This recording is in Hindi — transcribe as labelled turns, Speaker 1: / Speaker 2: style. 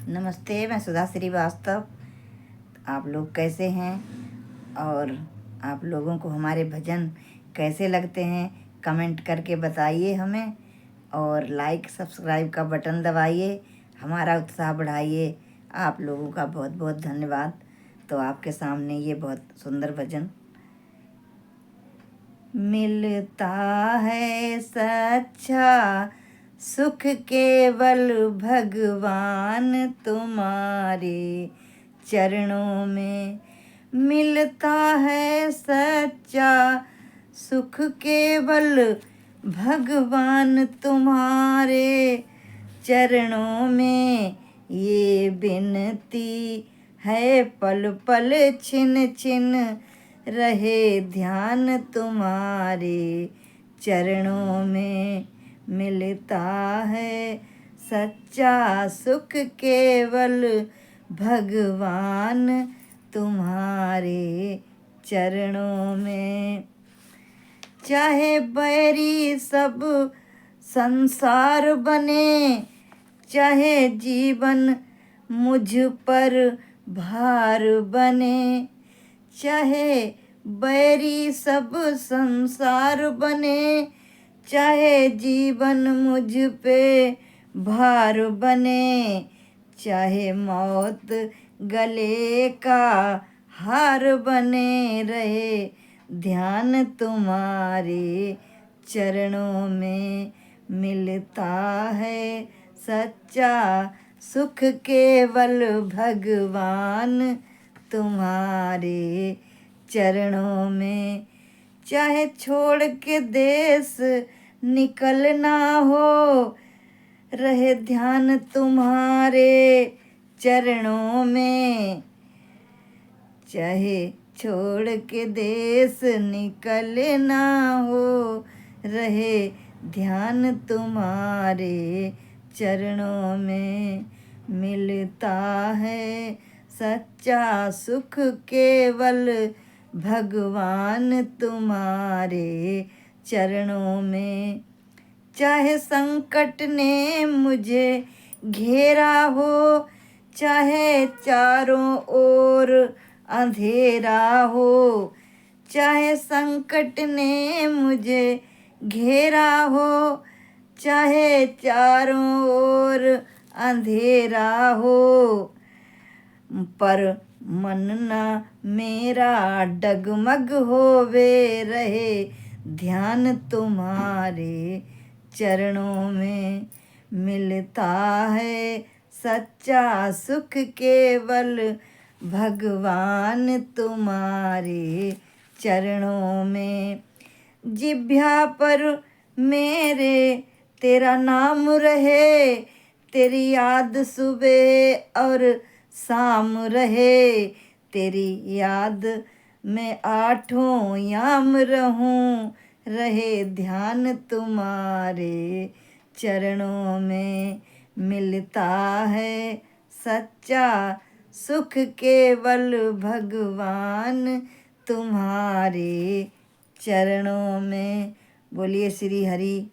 Speaker 1: नमस्ते, मैं सुधा श्रीवास्तव। आप लोग कैसे हैं और आप लोगों को हमारे भजन कैसे लगते हैं, कमेंट करके बताइए हमें। और लाइक सब्सक्राइब का बटन दबाइए, हमारा उत्साह बढ़ाइए। आप लोगों का बहुत बहुत धन्यवाद। तो आपके सामने ये बहुत सुंदर भजन। मिलता है सच्चा सुख केवल भगवान तुम्हारे चरणों में। मिलता है सच्चा सुख केवल भगवान तुम्हारे चरणों में। ये विनती है पल पल छिन छिन रहे ध्यान तुम्हारे चरणों में। मिलता है सच्चा सुख केवल भगवान तुम्हारे चरणों में। चाहे बैरी सब संसार बने, चाहे जीवन मुझ पर भार बने। चाहे बैरी सब संसार बने, चाहे जीवन मुझ पे भार बने। चाहे मौत गले का हार बने रहे ध्यान तुम्हारे चरणों में। मिलता है सच्चा सुख केवल भगवान तुम्हारे चरणों में। चाहे छोड़ के देश निकलना हो, रहे ध्यान तुम्हारे चरणों में। चाहे छोड़ के देश निकलना हो, रहे ध्यान तुम्हारे चरणों में। मिलता है सच्चा सुख केवल भगवान तुम्हारे चरणों में। चाहे संकट ने मुझे घेरा हो, चाहे चारों ओर अंधेरा हो। चाहे संकट ने मुझे घेरा हो, चाहे चारों ओर अंधेरा हो। पर मन न मेरा डगमग होवे रहे ध्यान तुम्हारे चरणों में। मिलता है सच्चा सुख केवल भगवान तुम्हारे चरणों में। जिह्वा पर मेरे तेरा नाम रहे, तेरी याद सुबह और शाम रहे। तेरी याद में आठों याम रहूं, रहे ध्यान तुम्हारे चरणों में। मिलता है सच्चा सुख केवल भगवान तुम्हारे चरणों में। बोलिए श्री हरि।